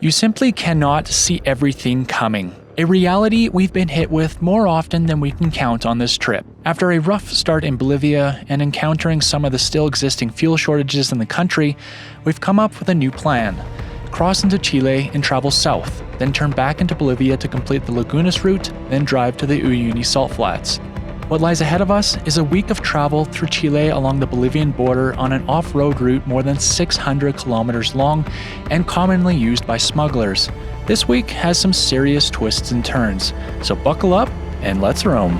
You simply cannot see everything coming. A reality we've been hit with more often than we can count on this trip. After a rough start in Bolivia and encountering some of the still existing fuel shortages in the country, we've come up with a new plan. Cross into Chile and travel south, then turn back into Bolivia to complete the Lagunas Route, then drive to the Uyuni Salt Flats. What lies ahead of us is a week of travel through Chile along the Bolivian border on an off-road route more than 600 kilometers long and commonly used by smugglers. This week has some serious twists and turns, so buckle up and let's roam.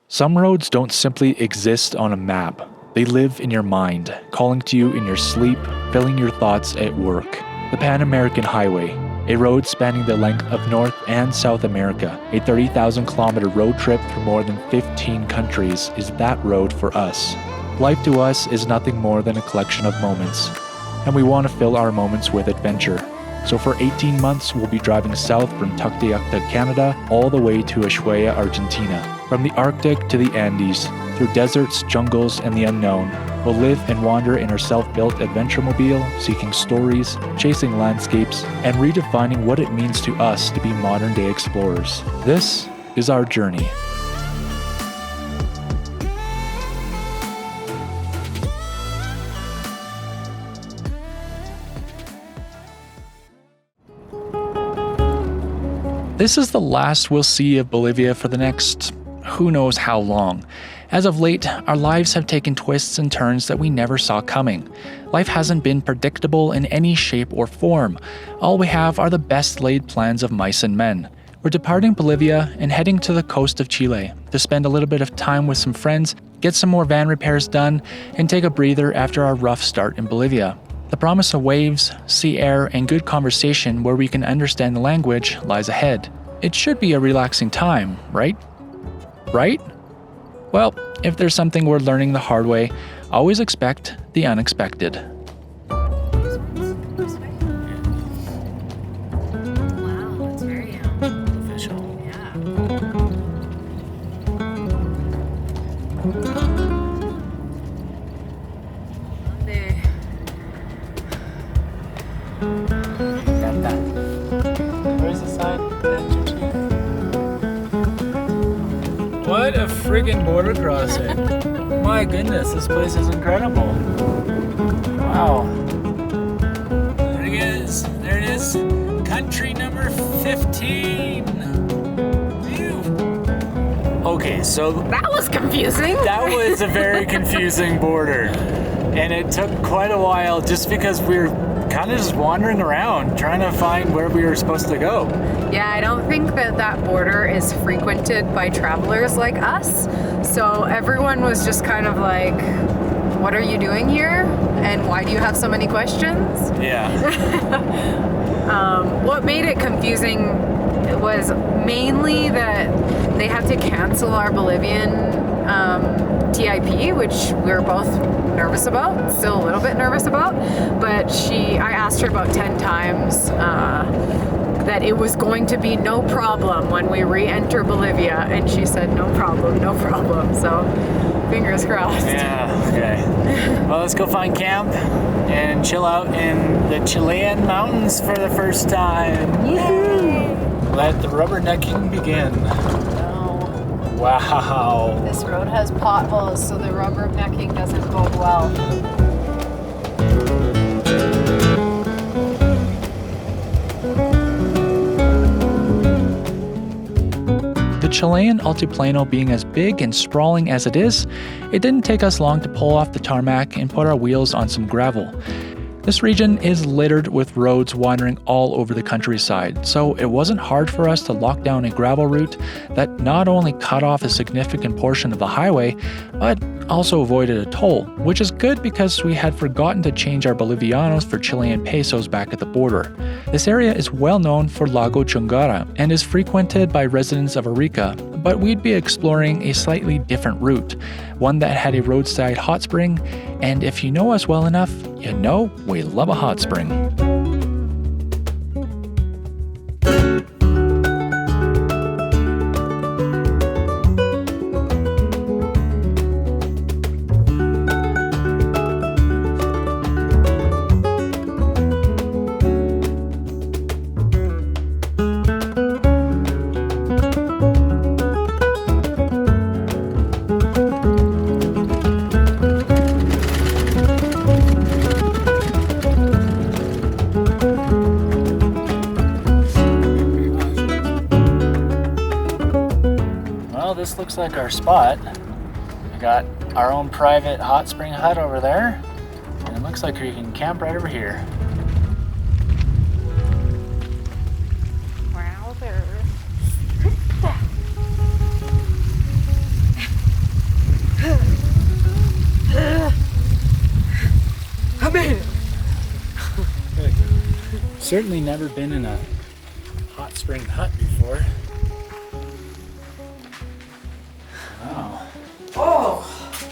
Some roads don't simply exist on a map. They live in your mind, calling to you in your sleep, filling your thoughts at work. The Pan American Highway, a road spanning the length of North and South America, a 30,000-kilometer road trip through more than 15 countries, is that road for us. Life to us is nothing more than a collection of moments, and we want to fill our moments with adventure. So for 18 months, we'll be driving south from Tucteacta, Canada, all the way to Ushuaia, Argentina. From the Arctic to the Andes, through deserts, jungles, and the unknown, we'll live and wander in our self-built adventure-mobile, seeking stories, chasing landscapes, and redefining what it means to us to be modern-day explorers. This is our journey. This is the last we'll see of Bolivia for the next who knows how long. As of late, our lives have taken twists and turns that we never saw coming. Life hasn't been predictable in any shape or form. All we have are the best laid plans of mice and men. We're departing Bolivia and heading to the coast of Chile to spend a little bit of time with some friends, get some more van repairs done, and take a breather after our rough start in Bolivia. The promise of waves, sea air, and good conversation where we can understand the language lies ahead. It should be a relaxing time, right? Right? Well, if there's something we're learning the hard way, always expect the unexpected. Wow, it's very official. Yeah. Where's the sign? What a friggin' border crossing. My goodness, this place is incredible. Wow. There it is. There it is. Country number 15. Phew. Okay, so That was confusing. that was a very confusing border. And it took quite a while just because we were kind of just wandering around trying to find where we were supposed to go. Yeah, I don't think that border is frequented by travelers like us. So everyone was just kind of like, what are you doing here? And why do you have so many questions? Yeah. What made it confusing was mainly that they had to cancel our Bolivian TIP, which we were both nervous about, still a little bit nervous about. But I asked her about 10 times that it was going to be no problem when we re-enter Bolivia, and she said no problem, no problem. So fingers crossed. Yeah, okay. Well, let's go find camp and chill out in the Chilean mountains for the first time. Yay! Let the rubbernecking begin. No. Wow. This road has potholes, so the rubbernecking doesn't bode well. The Chilean Altiplano being as big and sprawling as it is, it didn't take us long to pull off the tarmac and put our wheels on some gravel. This region is littered with roads wandering all over the countryside, so it wasn't hard for us to lock down a gravel route that not only cut off a significant portion of the highway, but also avoided a toll, which is good because we had forgotten to change our Bolivianos for Chilean pesos back at the border. This area is well known for Lago Chungara and is frequented by residents of Arica, but we'd be exploring a slightly different route, one that had a roadside hot spring, and if you know us well enough, you know we love a hot spring. this looks like our spot. We got our own private hot spring hut over there, and it looks like we can camp right over here. Wow, there. Come in. Certainly never been in a hot spring hut before. Wow. Oh,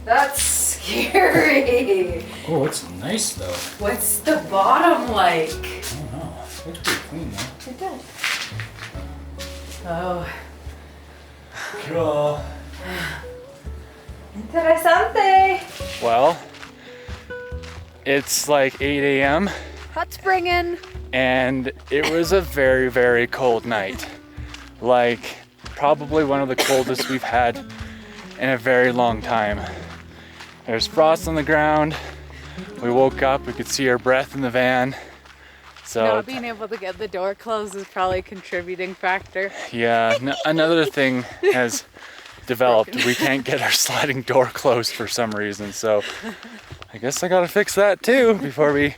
that's scary. Oh, it's nice though. What's the bottom like? I don't know. Looks pretty clean though. It does. Oh. Cool. Interessante. Well, it's like 8 a.m. Hot springing. and it was a very, very cold night. Like probably one of the coldest we've had in a very long time. There's frost on the ground. We woke up, we could see our breath in the van. So not being able to get the door closed is probably a contributing factor. yeah, another thing has developed. We can't get our sliding door closed for some reason. So I guess I gotta fix that too before we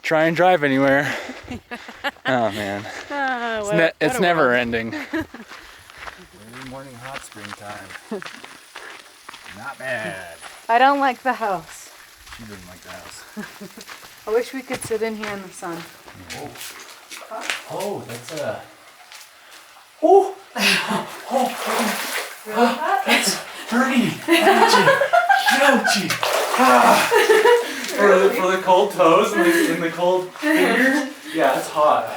try and drive anywhere. Oh man, it's never ending. Early morning hot spring time. Not bad. I don't like the house. She doesn't like the house. I wish we could sit in here in the sun. Oh, that's a. Oh! That's pretty. Ouchie. For the cold toes and the cold fingers. Yeah, it's hot.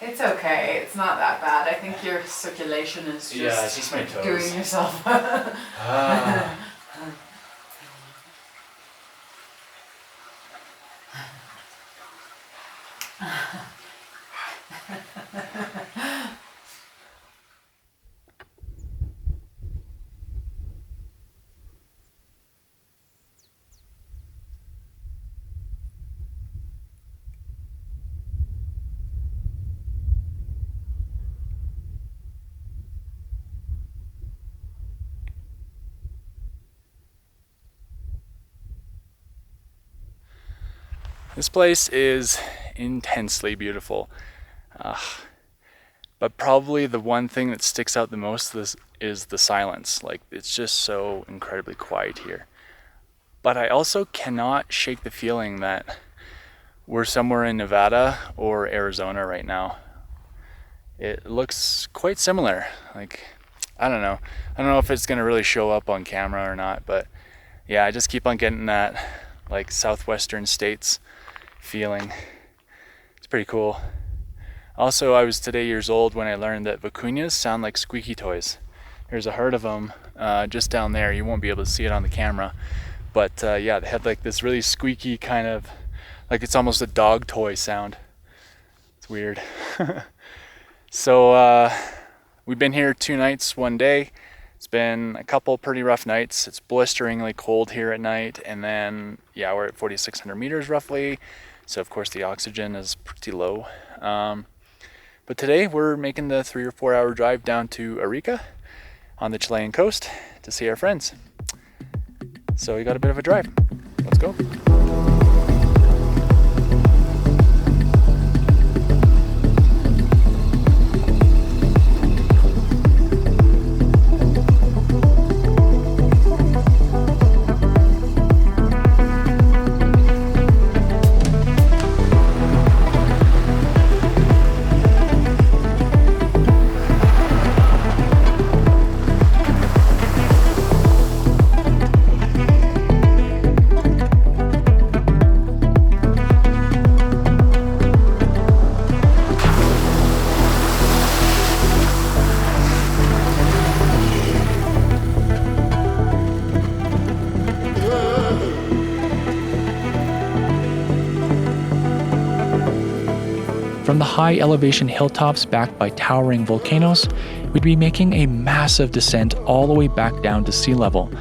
It's okay. It's not that bad. I think your circulation is just, it's just my toes. doing yourself. This place is intensely beautiful, but probably the one thing that sticks out the most is the silence. Like, it's just so incredibly quiet here. But I also cannot shake the feeling that we're somewhere in Nevada or Arizona right now. It looks quite similar. Like, I don't know if it's gonna really show up on camera or not, but yeah, I just keep on getting that like southwestern states feeling. It's pretty cool. Also, I was today years old when I learned that vicuñas sound like squeaky toys. There's a herd of them just down there. You won't be able to see it on the camera, but yeah, they had like this really squeaky kind of, like it's almost a dog toy sound. It's weird. So we've been here 2 nights, 1 day. It's been a couple pretty rough nights. It's blisteringly cold here at night, and then yeah, we're at 4,600 meters roughly. So of course the oxygen is pretty low. But today we're making the 3 or 4 hour drive down to Arica on the Chilean coast to see our friends. So we got a bit of a drive. Let's go. From the high elevation hilltops backed by towering volcanoes, we'd be making a massive descent all the way back down to sea level.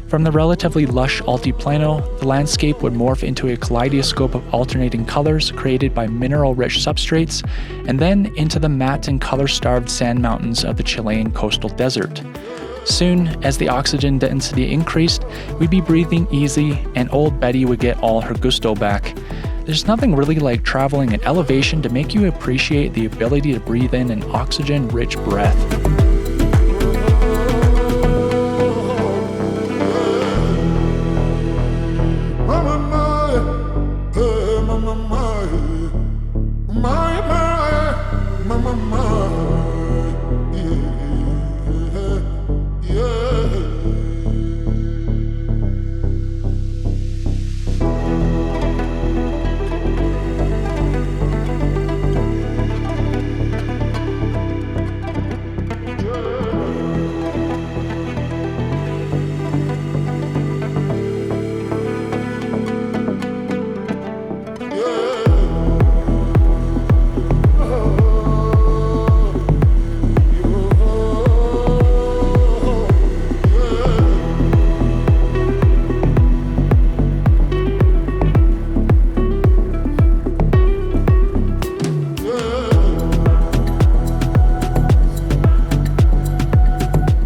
From the relatively lush Altiplano, the landscape would morph into a kaleidoscope of alternating colors created by mineral-rich substrates, and then into the matte and color-starved sand mountains of the Chilean coastal desert. Soon, as the oxygen density increased, we'd be breathing easy and old Betty would get all her gusto back. There's nothing really like traveling at elevation to make you appreciate the ability to breathe in an oxygen-rich breath.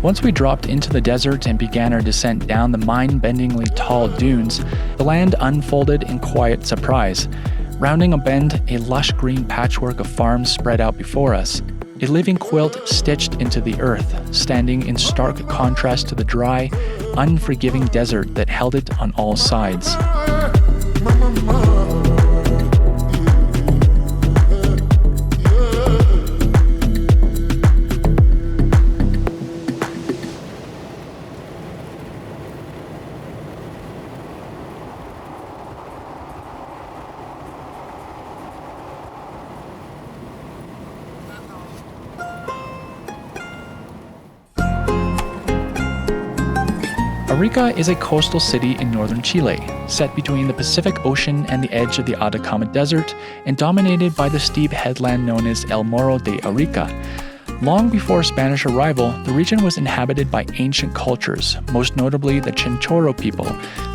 Once we dropped into the desert and began our descent down the mind-bendingly tall dunes, the land unfolded in quiet surprise. Rounding a bend, a lush green patchwork of farms spread out before us, a living quilt stitched into the earth, standing in stark contrast to the dry, unforgiving desert that held it on all sides. Arica is a coastal city in northern Chile, set between the Pacific Ocean and the edge of the Atacama Desert, and dominated by the steep headland known as El Morro de Arica. Long before Spanish arrival, the region was inhabited by ancient cultures, most notably the Chinchorro people,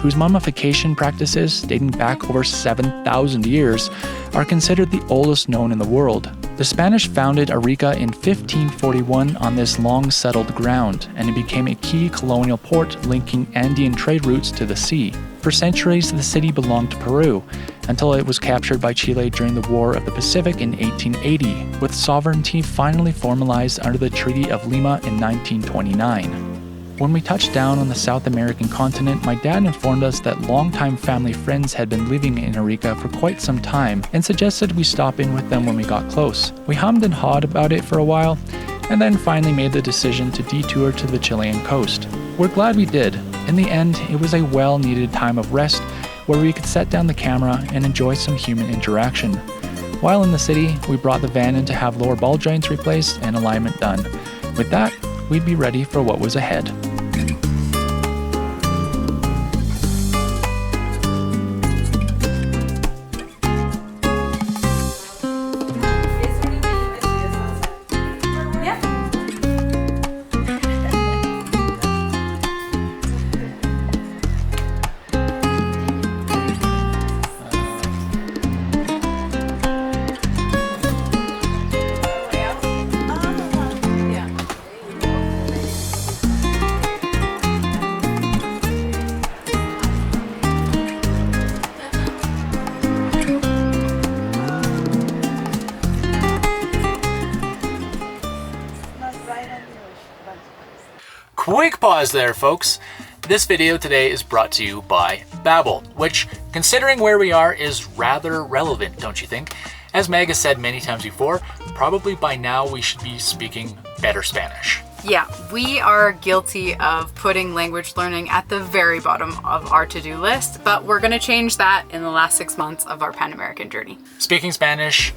whose mummification practices, dating back over 7,000 years, are considered the oldest known in the world. The Spanish founded Arica in 1541 on this long-settled ground, and it became a key colonial port linking Andean trade routes to the sea. For centuries, the city belonged to Peru, until it was captured by Chile during the War of the Pacific in 1880, with sovereignty finally formalized under the Treaty of Lima in 1929. When we touched down on the South American continent, my dad informed us that longtime family friends had been living in Arica for quite some time and suggested we stop in with them when we got close. We hummed and hawed about it for a while, and then finally made the decision to detour to the Chilean coast. We're glad we did. In the end, it was a well-needed time of rest where we could set down the camera and enjoy some human interaction. While in the city, we brought the van in to have lower ball joints replaced and alignment done. With that, we'd be ready for what was ahead. Quick pause there, folks. This video today is brought to you by Babbel, which, considering where we are, is rather relevant, don't you think? As Meg has said many times before, probably by now we should be speaking better Spanish. Yeah, we are guilty of putting language learning at the very bottom of our to-do list, but we're going to change that in the last 6 months of our Pan-American journey. Speaking Spanish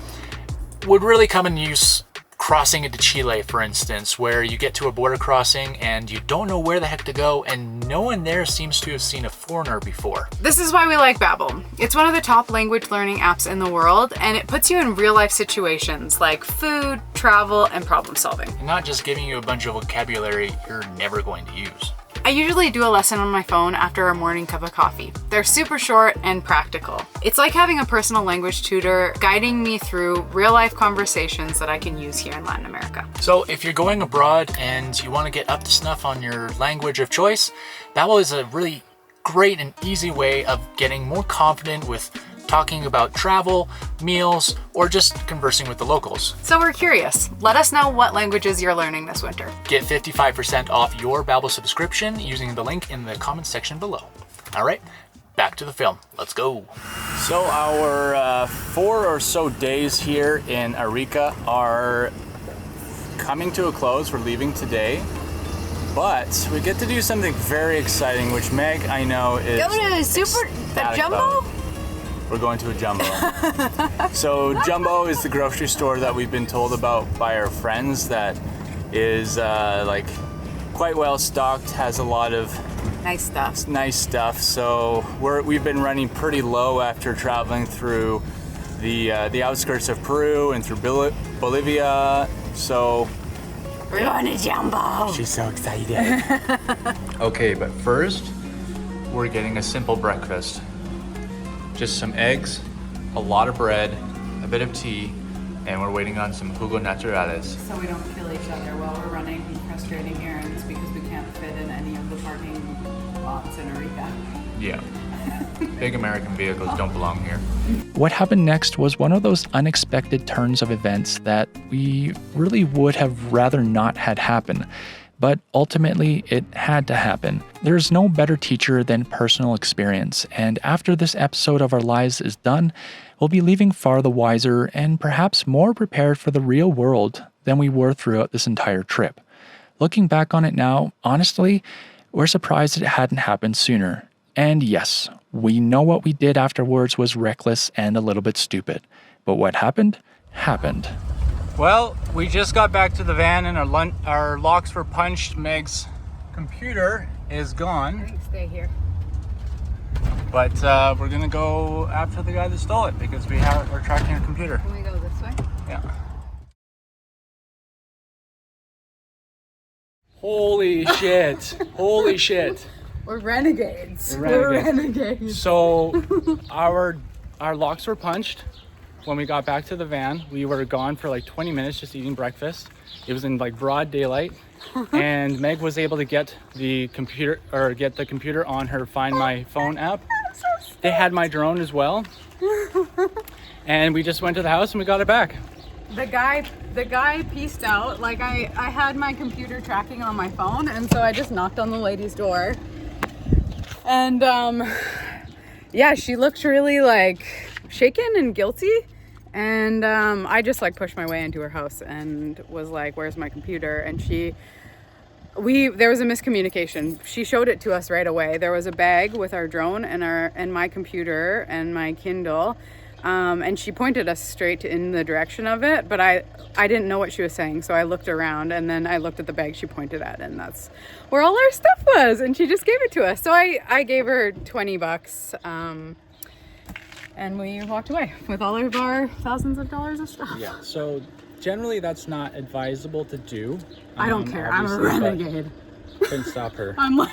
would really come in use crossing into Chile, for instance, where you get to a border crossing and you don't know where the heck to go, and no one there seems to have seen a foreigner before. This is why we like Babbel. It's one of the top language learning apps in the world, and it puts you in real life situations like food, travel, and problem solving. And not just giving you a bunch of vocabulary you're never going to use. I usually do a lesson on my phone after a morning cup of coffee. They're super short and practical. It's like having a personal language tutor guiding me through real life conversations that I can use here in Latin America. So if you're going abroad and you want to get up to snuff on your language of choice, Babbel is a really great and easy way of getting more confident with talking about travel, meals, or just conversing with the locals. So we're curious. Let us know what languages you're learning this winter. Get 55% off your Babbel subscription using the link in the comments section below. All right, back to the film. Let's go. So our 4 or so days here in Arica are coming to a close. We're leaving today, but we get to do something very exciting, which Meg, I know, is Go to the Jumbo? about. We're going to a Jumbo. So Jumbo is the grocery store that we've been told about by our friends that is like quite well stocked, has a lot of Nice stuff. So we've been running pretty low after traveling through the outskirts of Peru and through Bolivia. So We're going to Jumbo. she's so excited. Okay, but first we're getting a simple breakfast. Just some eggs, a lot of bread, a bit of tea, and we're waiting on some jugo naturales. So we don't kill each other while we're running frustrating errands because we can't fit in any of the parking lots in Arica. Yeah. Big American vehicles don't belong here. What happened next was one of those unexpected turns of events that we really would have rather not had happen. But ultimately, it had to happen. There's no better teacher than personal experience, and after this episode of our lives is done, we'll be leaving far the wiser and perhaps more prepared for the real world than we were throughout this entire trip. Looking back on it now, honestly, we're surprised it hadn't happened sooner. And yes, we know what we did afterwards was reckless and a little bit stupid. But what happened, happened. Well, we just got back to the van and our locks were punched. Meg's computer is gone, Stay here. but we're gonna go after the guy that stole it because we're tracking her computer. Can we go this way? Yeah. Holy shit! Holy shit! We're renegades. We're renegades. So our locks were punched. When we got back to the van, we were gone for like 20 minutes just eating breakfast. It was in like broad daylight, and Meg was able to get the computer on her Find My Phone app. They had my drone as well, and we just went to the house and we got it back. The guy pieced out. Like I had my computer tracking on my phone, and so I just knocked on the lady's door, and yeah, she looked really like shaken and guilty. And I just like pushed my way into her house and was like, where's my computer? And there was a miscommunication. She showed it to us right away. There was a bag with our drone and my computer and my Kindle. And she pointed us straight in the direction of it, but I didn't know what she was saying. So I looked around and then I looked at the bag she pointed at, and that's where all our stuff was. And she just gave it to us. So I gave her $20. And we walked away with all of our thousands of dollars of stuff. Yeah, so generally that's not advisable to do. I don't care. I'm a renegade. Couldn't stop her. I'm like,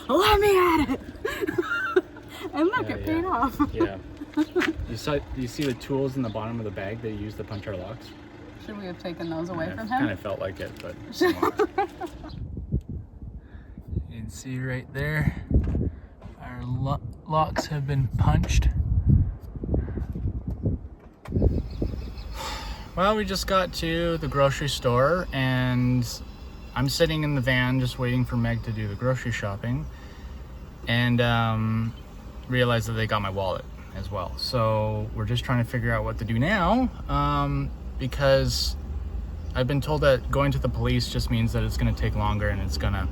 let me at it. And look, it paid off. Yeah. You see the tools in the bottom of the bag that you use to punch our locks? Should we have taken those away from him? Kind of felt like it, but you can see right there, our locks have been punched. Well, we just got to the grocery store and I'm sitting in the van just waiting for Meg to do the grocery shopping, and realized that they got my wallet as well. So we're just trying to figure out what to do now, because I've been told that going to the police just means that it's gonna take longer and it's gonna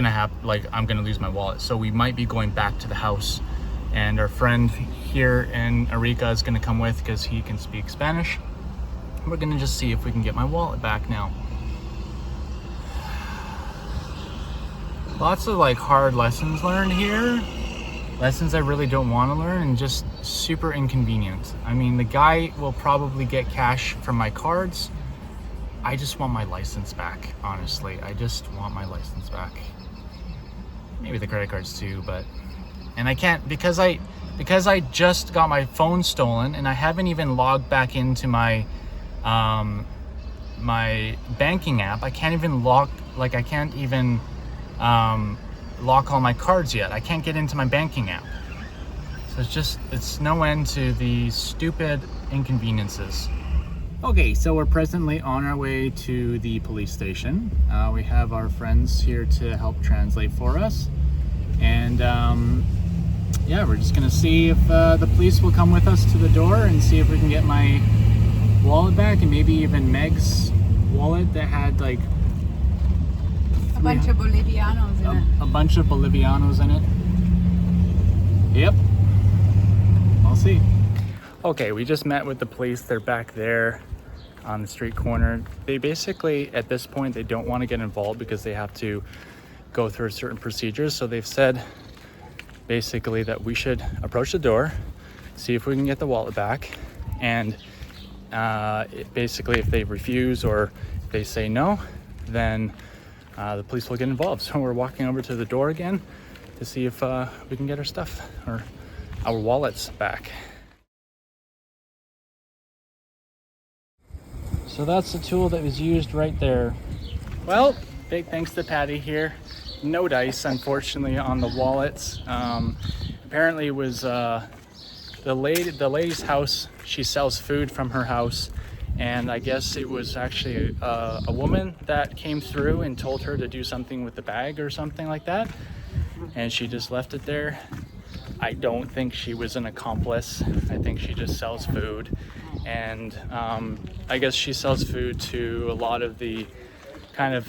have, like, I'm gonna lose my wallet. So we might be going back to the house, and our friend here in Arica is gonna come with because he can speak Spanish. We're gonna just see if we can get my wallet back now. Lots of like hard lessons learned here. Lessons I really don't want to learn, and just super inconvenient. I mean, the guy will probably get cash from my cards. I just want my license back, honestly. I just want my license back. maybe the credit cards too, but, and I can't, because I just got my phone stolen and I haven't even logged back into my, my banking app. I can't even lock all my cards yet. I can't get into my banking app. So it's no end to the stupid inconveniences. Okay, so we're presently on our way to the police station. We have our friends here to help translate for us. And yeah, we're just gonna see if the police will come with us to the door and see if we can get my wallet back, and maybe even Meg's wallet that had like a bunch of Bolivianos in it. A bunch of Bolivianos in it. Yep. I'll see. Okay, we just met with the police. They're back there on the street corner. They basically, at this point, they don't want to get involved because they have to go through certain procedures. So they've said basically that we should approach the door, see if we can get the wallet back, and basically if they refuse or they say no, then the police will get involved. So we're walking over to the door again to see if we can get our stuff or our wallets back. So that's the tool that was used right there. Well, big thanks to Patty here. No dice, unfortunately, on the wallets. Apparently it was the lady's house. She sells food from her house, and I guess it was actually a woman that came through and told her to do something with the bag or something like that, and she just left it there. I don't think she was an accomplice. I think she just sells food, and I guess she sells food to a lot of the kind of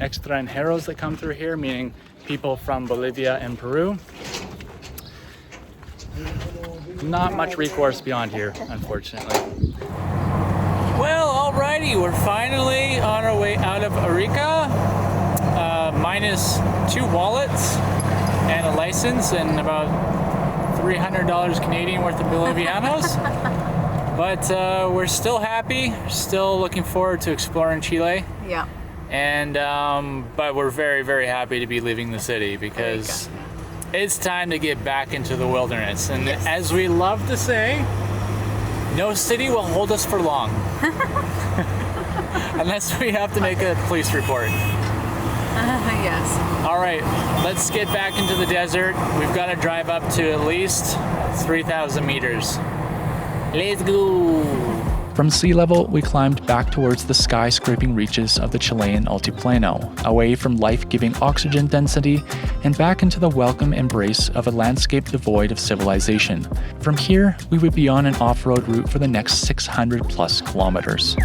extranjeros that come through here, meaning people from Bolivia and Peru. Not much recourse beyond here, unfortunately. Well, alrighty, we're finally on our way out of Arica, minus 2 wallets and a license and about $300 Canadian worth of Bolivianos. But we're still happy, still looking forward to exploring Chile. Yeah. And but we're very, very happy to be leaving the city because it's time to get back into the wilderness. And as we love to say, no city will hold us for long. Unless we have to make a police report. Yes. All right, let's get back into the desert. We've got to drive up to at least 3,000 meters. Let's go. From sea level, we climbed back towards the sky-scraping reaches of the Chilean Altiplano, away from life-giving oxygen density, and back into the welcome embrace of a landscape devoid of civilization. From here, we would be on an off-road route for the next 600 plus kilometers.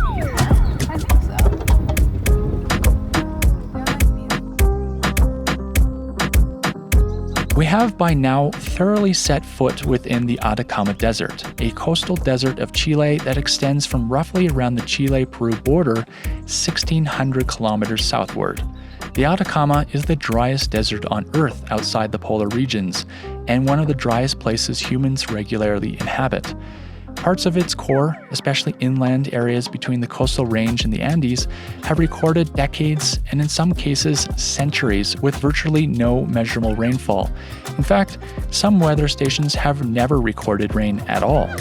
We have by now thoroughly set foot within the Atacama Desert, a coastal desert of Chile that extends from roughly around the Chile-Peru border 1,600 kilometers southward. The Atacama is the driest desert on Earth outside the polar regions, and one of the driest places humans regularly inhabit. Parts of its core, especially inland areas between the coastal range and the Andes, have recorded decades and in some cases centuries with virtually no measurable rainfall. In fact, some weather stations have never recorded rain at all.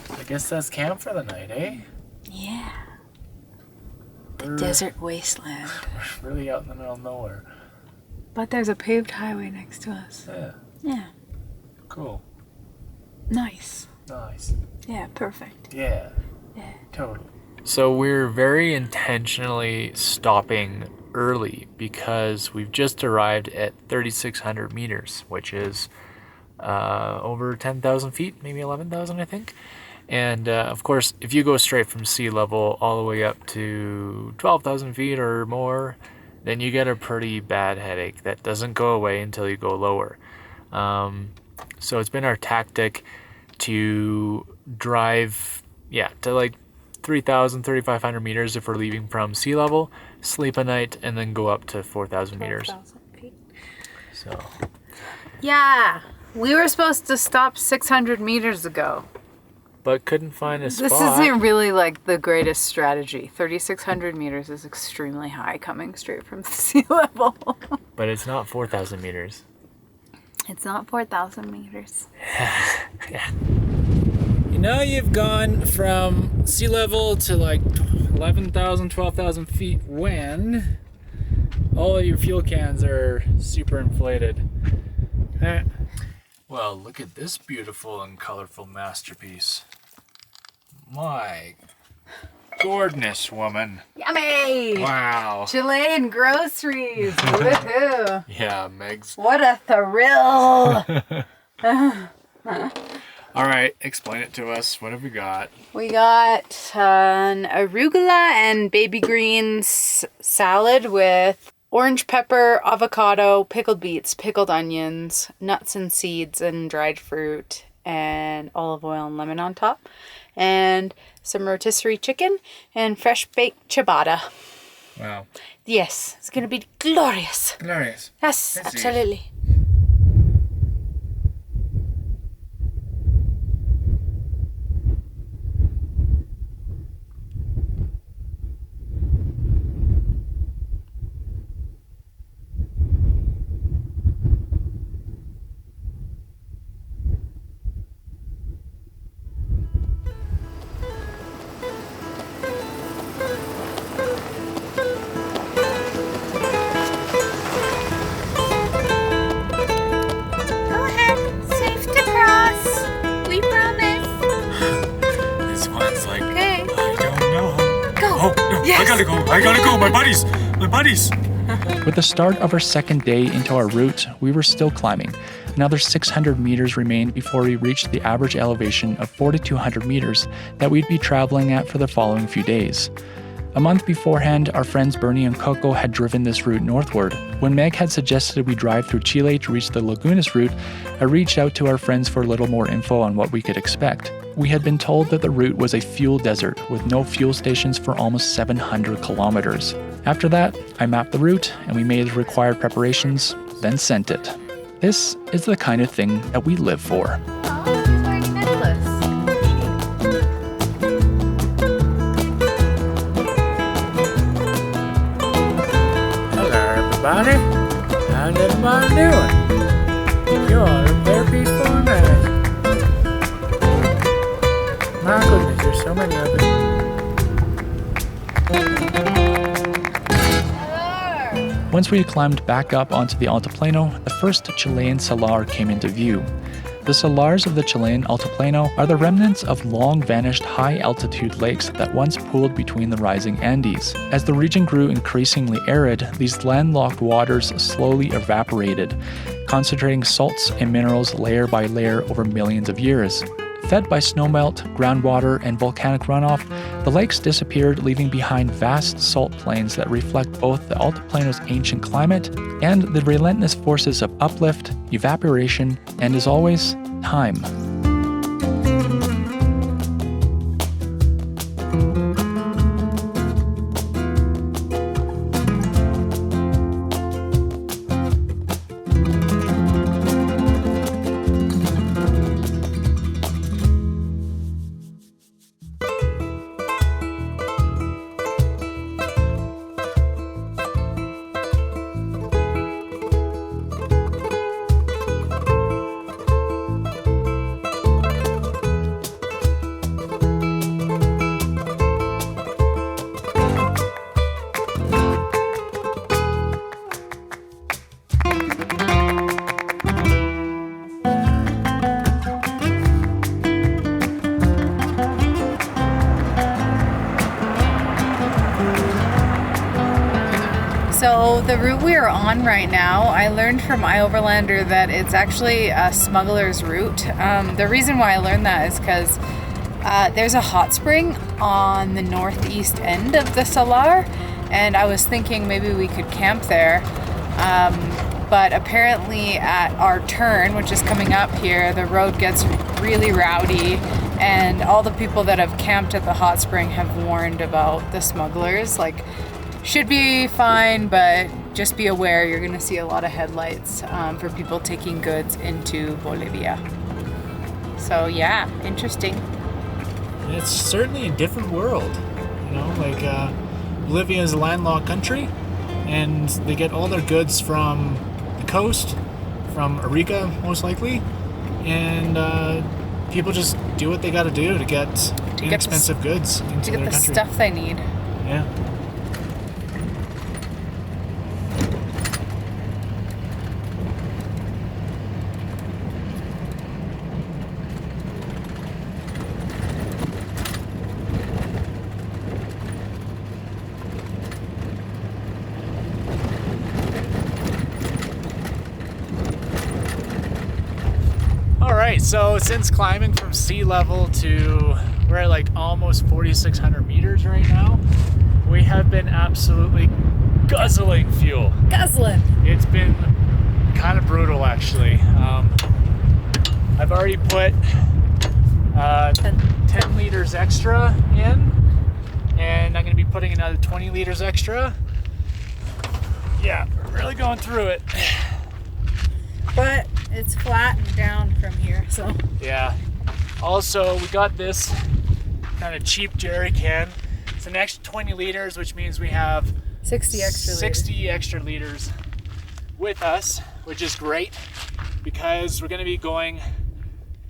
I guess that's camp for the night, eh? Yeah. The desert wasteland. We're really out in the middle of nowhere. But there's a paved highway next to us. Yeah. Yeah. Cool. Nice. Nice. Yeah, perfect. Yeah. Yeah. Totally. So we're very intentionally stopping early because we've just arrived at 3,600 meters, which is over 10,000 feet, maybe 11,000, I think. And of course, if you go straight from sea level all the way up to 12,000 feet or more, then you get a pretty bad headache that doesn't go away until you go lower. So it's been our tactic to drive, to like 3,000, 3,500 meters if we're leaving from sea level, sleep a night, and then go up to 4,000 meters. Feet. So. Yeah, we were supposed to stop 600 meters ago. But couldn't find a spot. This isn't really like the greatest strategy. 3,600 meters is extremely high coming straight from sea level. But it's not 4,000 meters. It's not 4,000 meters. Yeah. You know, you've gone from sea level to like 11,000, 12,000 feet when all of your fuel cans are super inflated. Well, look at this beautiful and colorful masterpiece. My goodness, woman. Yummy! Wow. Chilean groceries. Woohoo! Yeah, Megs. What a thrill! All right, explain it to us. What have we got? We got an arugula and baby greens salad with orange pepper, avocado, pickled beets, pickled onions, nuts and seeds, and dried fruit, and olive oil and lemon on top. And some rotisserie chicken and fresh baked ciabatta. Wow. Yes, it's going to be glorious. Glorious. Yes, Let's see. absolutely. I gotta go, my buddies. With the start of our second day into our route, we were still climbing. Another 600 meters remained before we reached the average elevation of 4,200 meters that we'd be traveling at for the following few days. A month beforehand, our friends Bernie and Coco had driven this route northward. When Meg had suggested we drive through Chile to reach the Lagunas Route, I reached out to our friends for a little more info on what we could expect. We had been told that the route was a fuel desert with no fuel stations for almost 700 kilometers. After that, I mapped the route and we made the required preparations, then sent it. This is the kind of thing that we live for. Oh, it's wearing a necklace. Hello, everybody. How's everybody doing? You all are very peaceful and nice. My goodness, there's so many of them. Once we had climbed back up onto the Altiplano, the first Chilean salar came into view. The salars of the Chilean Altiplano are the remnants of long-vanished high-altitude lakes that once pooled between the rising Andes. As the region grew increasingly arid, these landlocked waters slowly evaporated, concentrating salts and minerals layer by layer over millions of years. Fed by snowmelt, groundwater, and volcanic runoff, the lakes disappeared, leaving behind vast salt plains that reflect both the Altiplano's ancient climate and the relentless forces of uplift, evaporation, and, as always, time. the route we are on right now, I learned from iOverlander that it's actually a Smugglers route. The reason why I learned that is because there's a hot spring on the northeast end of the Salar, and I was thinking maybe we could camp there. But apparently at our turn, which is coming up here, the road gets really rowdy, and all the people that have camped at the hot spring have warned about the smugglers. Like, should be fine, but just be aware you're gonna see a lot of headlights for people taking goods into Bolivia. So yeah, interesting. It's certainly a different world, you know, like Bolivia is a landlocked country, and they get all their goods from the coast, from Arica most likely, and people just do what they got to do to get inexpensive goods into their country. To get the stuff they need. Yeah. Alright, so since climbing from sea level to, we're at like almost 4,600 meters right now, we have been absolutely guzzling fuel. Guzzling! It's been kind of brutal actually. I've already put 10 liters extra in, and I'm going to be putting another 20 liters extra. Yeah, we're really going through it. But it's flat and down from here, so. Yeah. Also, we got this kind of cheap jerry can. It's an extra 20 liters, which means we have 60 extra liters with us, which is great because we're going to be going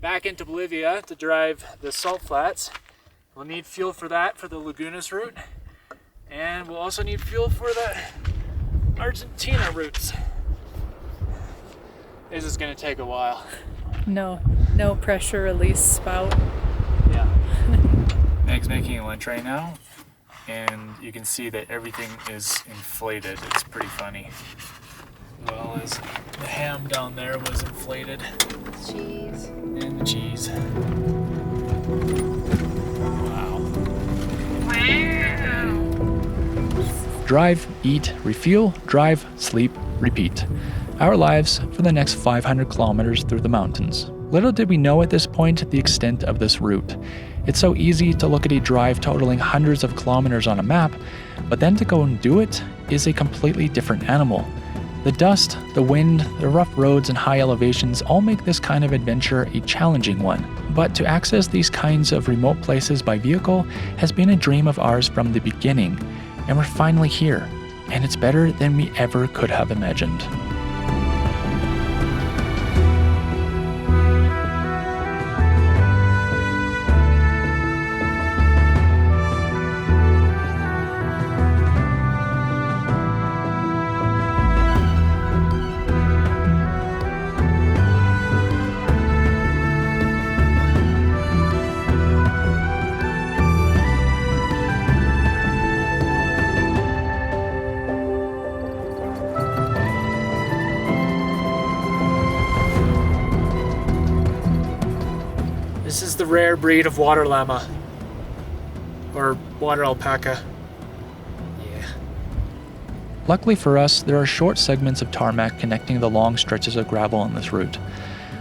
back into Bolivia to drive the salt flats. We'll need fuel for that for the Lagunas route, and we'll also need fuel for the Argentina routes. This is going to take a while. No pressure release spout. Yeah. Meg's making lunch right now, and you can see that everything is inflated. It's pretty funny. As well as the ham down there was inflated. Cheese. And the cheese. Wow. Drive, eat, refuel, drive, sleep, repeat. Our lives for the next 500 kilometers through the mountains. Little did we know at this point the extent of this route. It's so easy to look at a drive totaling hundreds of kilometers on a map, but then to go and do it is a completely different animal. The dust, the wind, the rough roads and high elevations all make this kind of adventure a challenging one. But to access these kinds of remote places by vehicle has been a dream of ours from the beginning, and we're finally here, and it's better than we ever could have imagined. This is the rare breed of water llama, or water alpaca. Yeah. Luckily for us, there are short segments of tarmac connecting the long stretches of gravel on this route.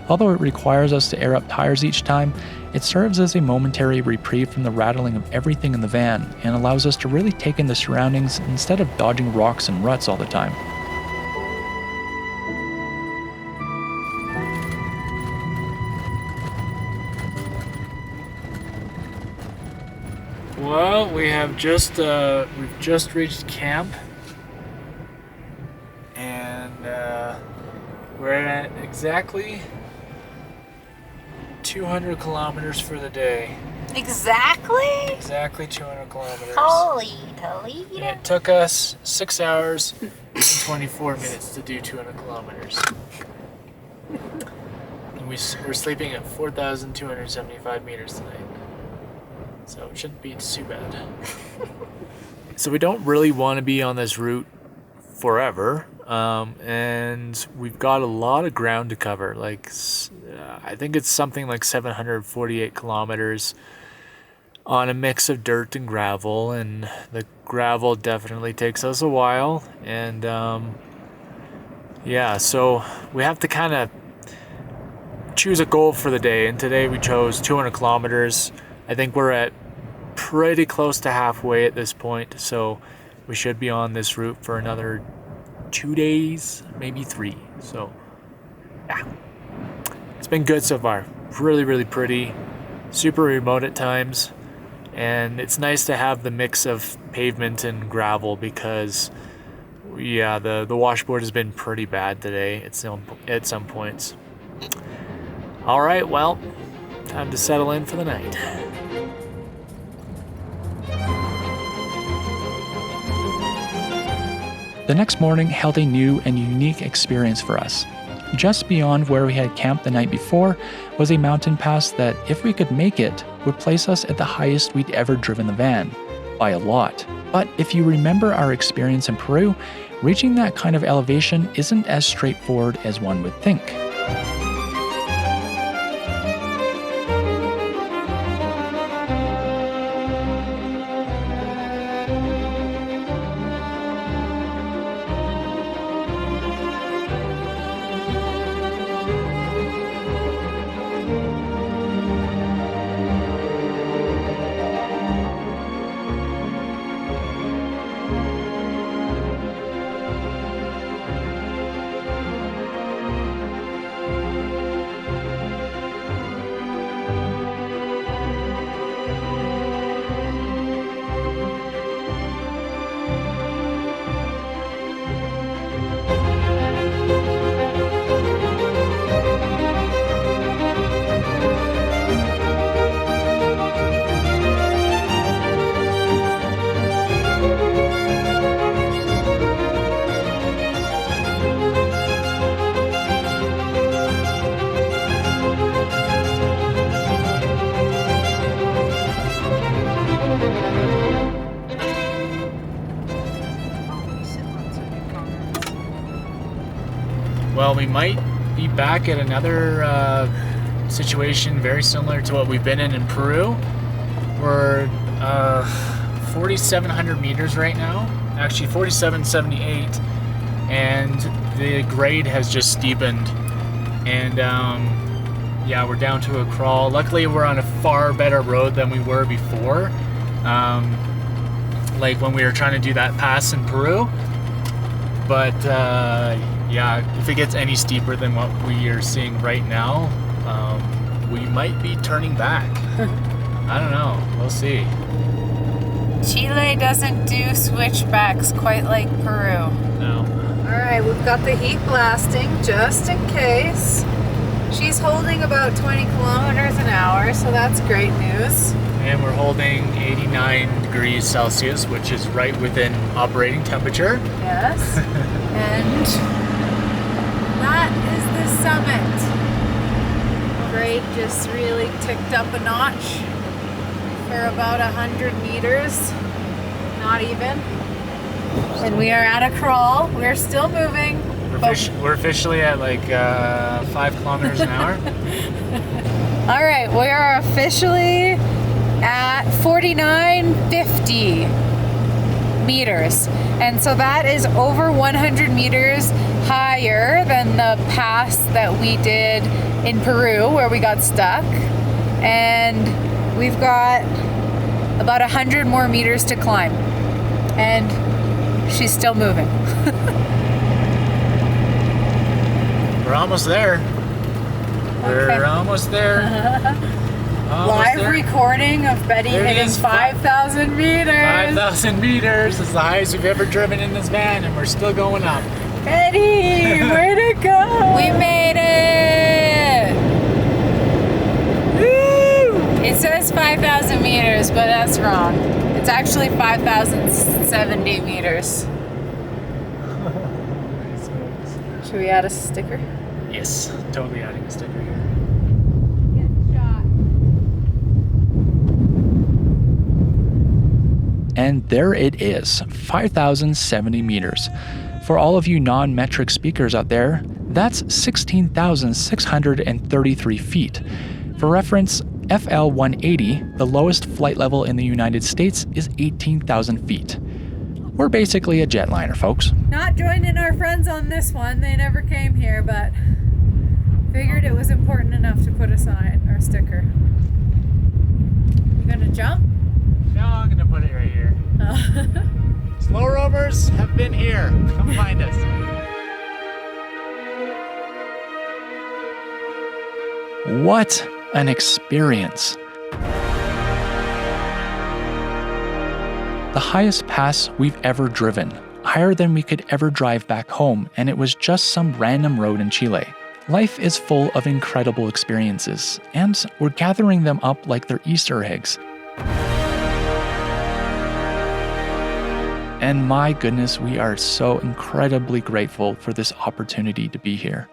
Although it requires us to air up tires each time, it serves as a momentary reprieve from the rattling of everything in the van and allows us to really take in the surroundings instead of dodging rocks and ruts all the time. Well, we've just reached camp, and we're at exactly 200 kilometers for the day. Exactly? Exactly 200 kilometers. Holy Toledo. And it took us 6 hours and 24 minutes to do 200 kilometers. And we're sleeping at 4,275 meters tonight. So it shouldn't be too bad. So we don't really want to be on this route forever. And we've got a lot of ground to cover. Like, I think it's something like 748 kilometers on a mix of dirt and gravel. And the gravel definitely takes us a while. And yeah, so we have to kind of choose a goal for the day. And today we chose 200 kilometers. I think we're at pretty close to halfway at this point. So we should be on this route for another 2 days, maybe 3. So yeah, it's been good so far. Really, really pretty, super remote at times, and it's nice to have the mix of pavement and gravel because yeah, the washboard has been pretty bad today at some points. All right, well, time to settle in for the night. The next morning held a new and unique experience for us. Just beyond where we had camped the night before was a mountain pass that, if we could make it, would place us at the highest we'd ever driven the van, by a lot. But if you remember our experience in Peru, reaching that kind of elevation isn't as straightforward as one would think. Well, we might be back at another situation very similar to what we've been in Peru. We're 4,700 meters right now, actually 4,778, and the grade has just steepened. And yeah, we're down to a crawl. Luckily, we're on a far better road than we were before, like when we were trying to do that pass in Peru. But yeah, if it gets any steeper than what we are seeing right now, we might be turning back. I don't know. We'll see. Chile doesn't do switchbacks quite like Peru. No. All right, we've got the heat blasting just in case. She's holding about 20 kilometers an hour, so that's great news. And we're holding 89 degrees Celsius, which is right within operating temperature. Yes. And that is the summit. Grade just really ticked up a notch for about 100 meters. Not even. And we are at a crawl. We're still moving. We're officially at like 5 kilometers an hour. All right, we are officially at 4950 meters. And so that is over 100 meters higher than the pass that we did in Peru where we got stuck. And we've got about 100 more meters to climb. And she's still moving. We're almost there. Okay. We're almost there. Live recording of Betty hitting 5,000 meters. 5,000 meters is the highest we've ever driven in this van, and we're still going up. Betty, way to go! We made it! Woo! It says 5,000 meters, but that's wrong. It's actually 5,070 meters. Should we add a sticker? Yes, totally adding a sticker here. And there it is, 5,070 meters. For all of you non-metric speakers out there, that's 16,633 feet. For reference, FL 180, the lowest flight level in the United States, is 18,000 feet. We're basically a jetliner, folks. Not joining our friends on this one. They never came here, but figured it was important enough to put a sign or sticker. You gonna jump? No, I'm gonna put it right here. Slow rovers have been here. Come find us. What an experience! The highest pass we've ever driven, higher than we could ever drive back home, and it was just some random road in Chile. Life is full of incredible experiences, and we're gathering them up like they're Easter eggs. And my goodness, we are so incredibly grateful for this opportunity to be here.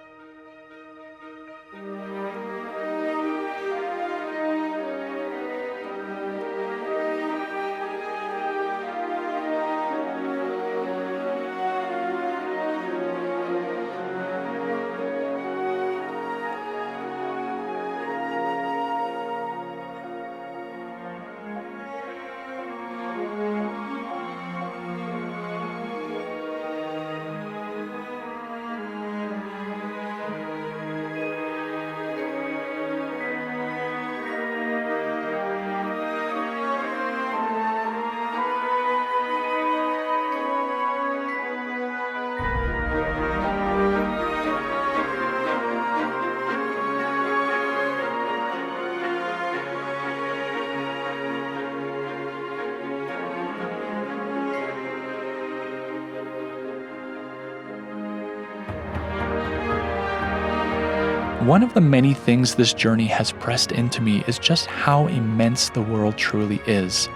One of the many things this journey has pressed into me is just how immense the world truly is.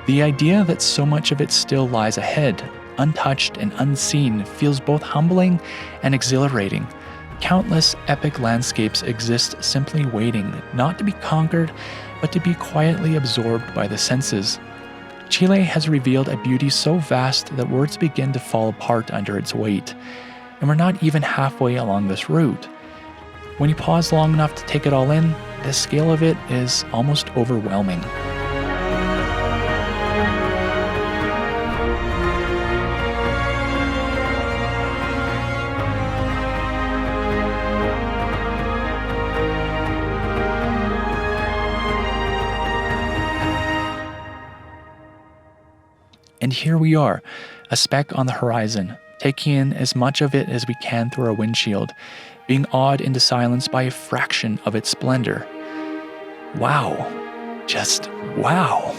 The idea that so much of it still lies ahead, untouched and unseen, feels both humbling and exhilarating. Countless epic landscapes exist simply waiting, not to be conquered, but to be quietly absorbed by the senses. Chile has revealed a beauty so vast that words begin to fall apart under its weight. And we're not even halfway along this route. When you pause long enough to take it all in, the scale of it is almost overwhelming. And here we are, a speck on the horizon, taking in as much of it as we can through our windshield, being awed into silence by a fraction of its splendor. Wow. Just wow.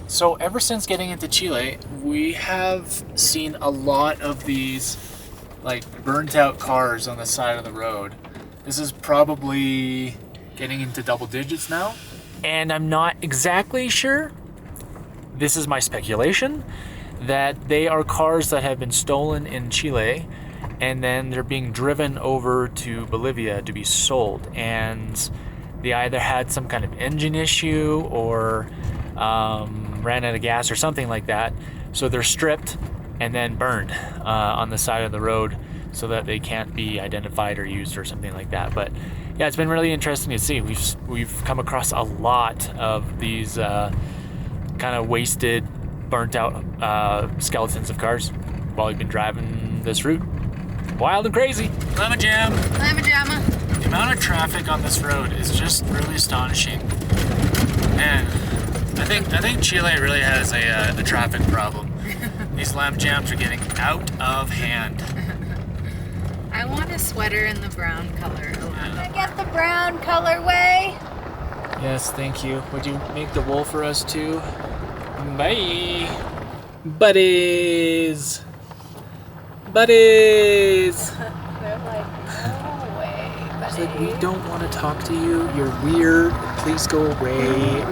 So ever since getting into Chile, we have seen a lot of these like burnt out cars on the side of the road. This is probably getting into double digits now, and I'm not exactly sure. This is my speculation that they are cars that have been stolen in Chile and then they're being driven over to Bolivia to be sold, and they either had some kind of engine issue or ran out of gas or something like that, so they're stripped and then burned on the side of the road so that they can't be identified or used or something like that. But yeah, it's been really interesting to see. We've come across a lot of these kind of wasted, burnt out skeletons of cars while we've been driving this route. Wild and crazy. Lemon jam. Lemon jamma. The amount of traffic on this road is just really astonishing. Man, I think Chile really has a traffic problem. These lamb jams are getting out of hand. I want a sweater in the brown color. Can I get the brown colorway? Yes, thank you. Would you make the wool for us too? Bye. Buddies. Buddies. They're like, no way, buddy. It's like, we don't want to talk to you. You're weird. Please go away.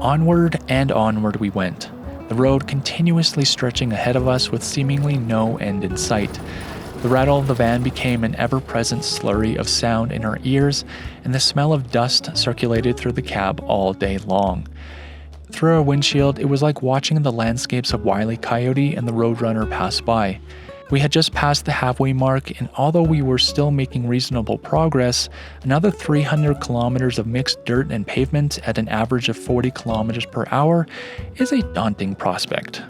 Onward and onward we went. the road continuously stretching ahead of us with seemingly no end in sight. The rattle of the van became an ever-present slurry of sound in our ears, and the smell of dust circulated through the cab all day long. Through our windshield, it was like watching the landscapes of Wile E. Coyote and the Roadrunner pass by. We had just passed the halfway mark, and although we were still making reasonable progress, another 300 kilometers of mixed dirt and pavement at an average of 40 kilometers per hour is a daunting prospect.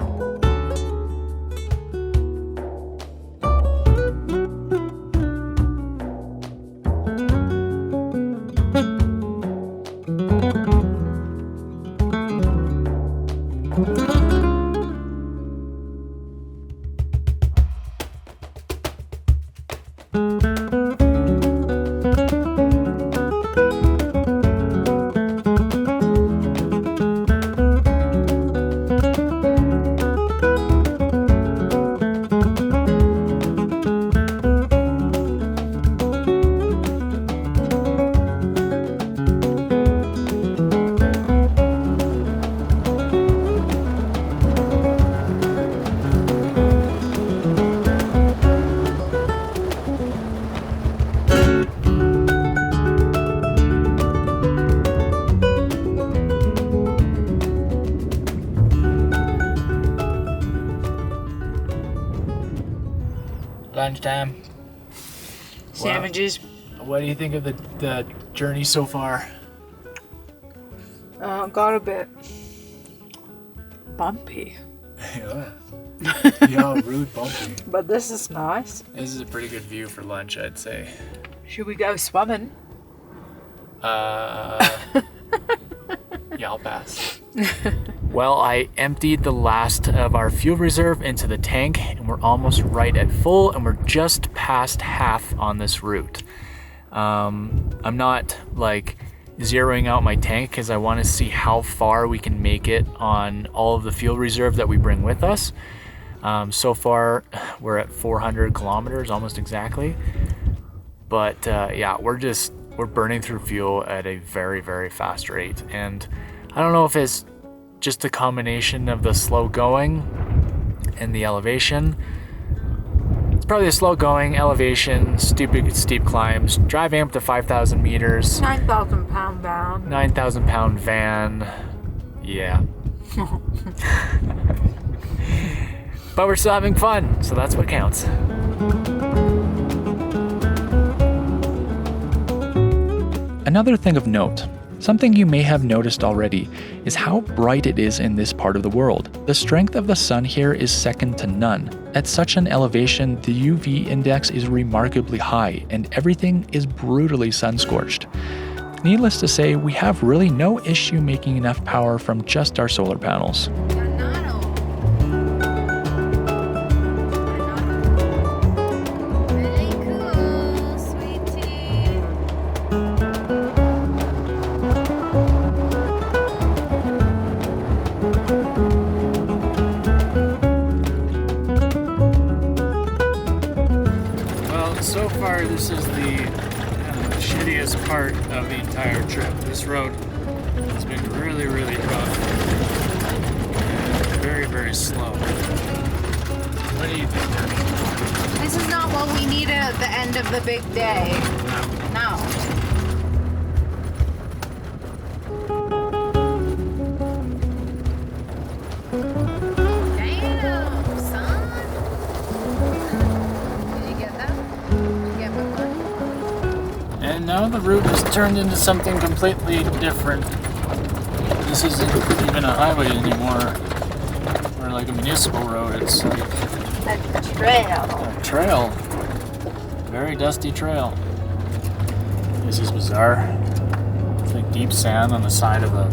Lunchtime. Sandwiches. What do you think of the journey so far? Got a bit bumpy. Yeah, really bumpy. But this is nice. This is a pretty good view for lunch, I'd say. Should we go swimming? Yeah, I'll pass. Well, I emptied the last of our fuel reserve into the tank, and we're almost right at full, and we're just past half on this route. I'm not like zeroing out my tank because I want to see how far we can make it on all of the fuel reserve that we bring with us. So far, we're at 400 kilometers, almost exactly. But yeah, we're burning through fuel at a very, very fast rate. And I don't know if it's just a combination of the slow going and the elevation. It's probably the slow going, elevation, steep climbs, driving up to 5,000 meters. 9,000 pound bound. 9,000 pound van. Yeah. But we're still having fun, so that's what counts. Another thing of note, something you may have noticed already, is how bright it is in this part of the world. The strength of the sun here is second to none. At such an elevation, the UV index is remarkably high, and everything is brutally sun-scorched. Needless to say, we have really no issue making enough power from just our solar panels. So far, this is the shittiest part of the entire trip. This road has been really, really rough and very, very slow. What do you think, Debbie? This is not what we needed at the end of the big day. No. Damn, son. Did you get that? And now the route has turned into something completely different. This isn't even a highway anymore, or like a municipal road. It's like A trail. a trail. Very dusty trail. This is bizarre. It's like deep sand on the side of a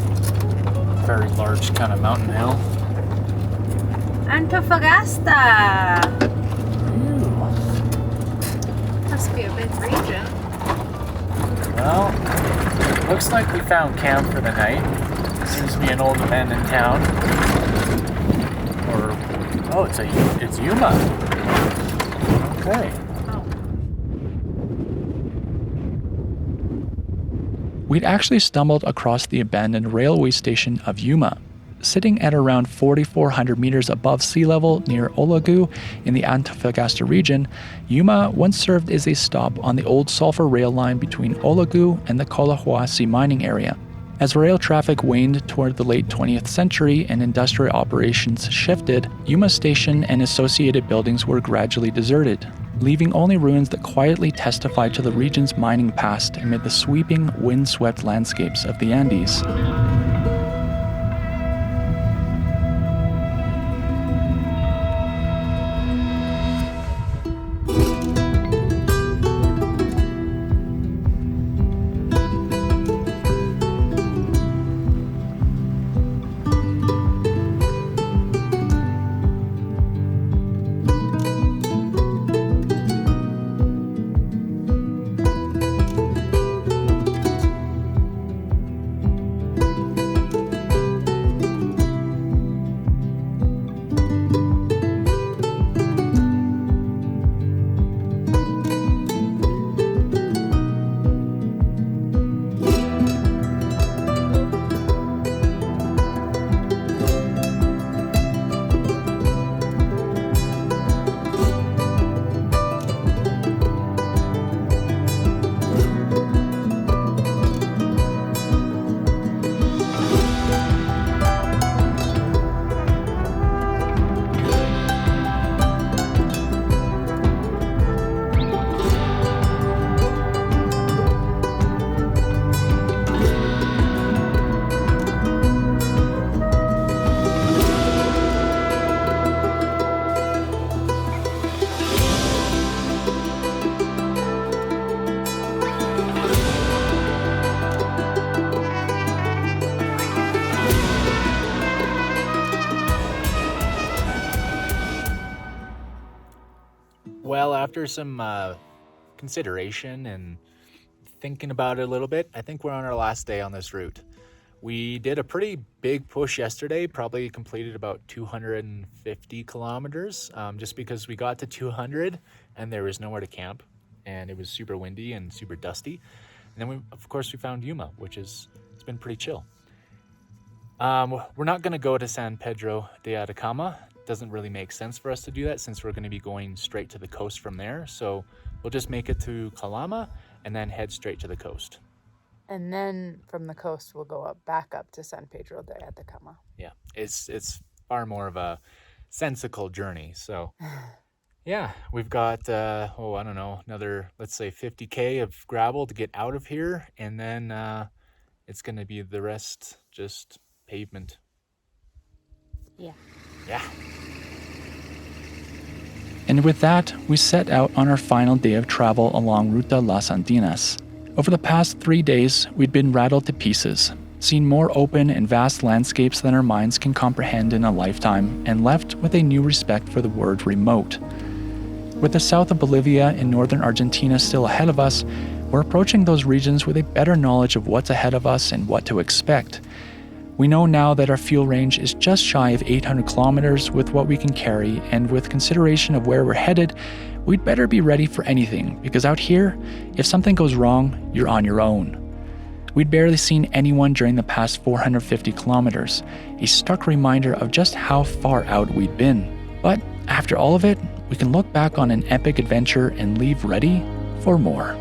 very large kind of mountain hill. Antofagasta. Ew. Must be a big region. Well, looks like we found camp for the night. Seems to be an old abandoned town. Or, oh, it's Yuma. Okay. We'd actually stumbled across the abandoned railway station of Yuma. sitting at around 4,400 meters above sea level near Olagu in the Antofagasta region, Yuma once served as a stop on the old sulfur rail line between Olagu and the Collahuasi mining area. As rail traffic waned toward the late 20th century and industrial operations shifted, Yuma Station and associated buildings were gradually deserted, leaving only ruins that quietly testify to the region's mining past amid the sweeping, wind-swept landscapes of the Andes. Well, after some consideration and thinking about it a little bit, I think we're on our last day on this route. We did a pretty big push yesterday, probably completed about 250 kilometers, just because we got to 200 and there was nowhere to camp and it was super windy and super dusty. And then of course we found Yuma, it's been pretty chill. We're not going to go to San Pedro de Atacama. Doesn't really make sense for us to do that since we're going to be going straight to the coast from there. So we'll just make it to Calama and then head straight to the coast. And then from the coast, we'll go back up to San Pedro de Atacama. Yeah, it's far more of a sensical journey. So yeah, we've got, another, let's say 50K of gravel to get out of here. And then it's going to be the rest just pavement. Yeah. Yeah. And with that, we set out on our final day of travel along Ruta Las Andinas. Over the past 3 days, we'd been rattled to pieces, seen more open and vast landscapes than our minds can comprehend in a lifetime, and left with a new respect for the word remote. With the south of Bolivia and northern Argentina still ahead of us, we're approaching those regions with a better knowledge of what's ahead of us and what to expect. We know now that our fuel range is just shy of 800 kilometers with what we can carry, and with consideration of where we're headed, we'd better be ready for anything, because out here, if something goes wrong, you're on your own. We'd barely seen anyone during the past 450 kilometers, a stark reminder of just how far out we'd been. But after all of it, we can look back on an epic adventure and leave ready for more.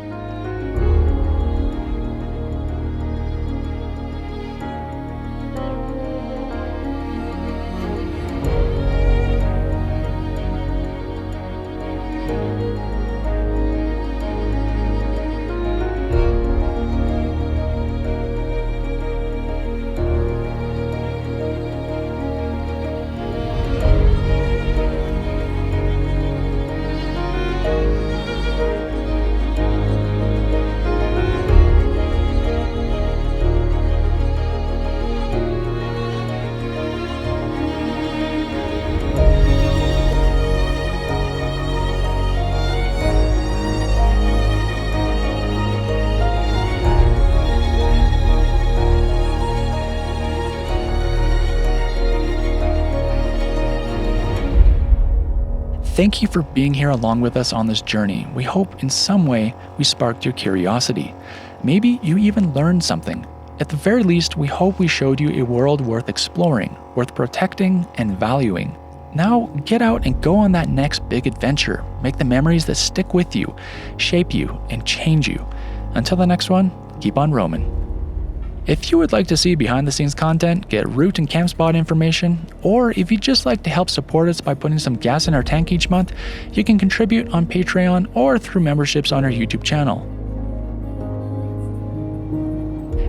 Thank you for being here along with us on this journey. We hope in some way we sparked your curiosity. Maybe you even learned something. At the very least, we hope we showed you a world worth exploring, worth protecting and valuing. Now get out and go on that next big adventure. Make the memories that stick with you, shape you, and change you. Until the next one, keep on roaming. If you would like to see behind the scenes content, get route and camp spot information, or if you'd just like to help support us by putting some gas in our tank each month, you can contribute on Patreon or through memberships on our YouTube channel.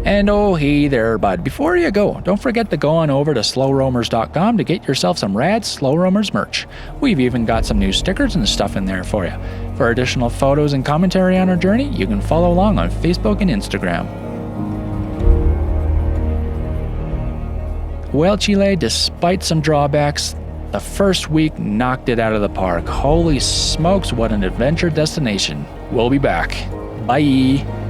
And oh hey there bud, before you go, don't forget to go on over to slowroamers.com to get yourself some rad Slow Roamers merch. We've even got some new stickers and stuff in there for you. For additional photos and commentary on our journey, you can follow along on Facebook and Instagram. Well, Chile, despite some drawbacks, the first week knocked it out of the park. Holy smokes, what an adventure destination. We'll be back. Bye.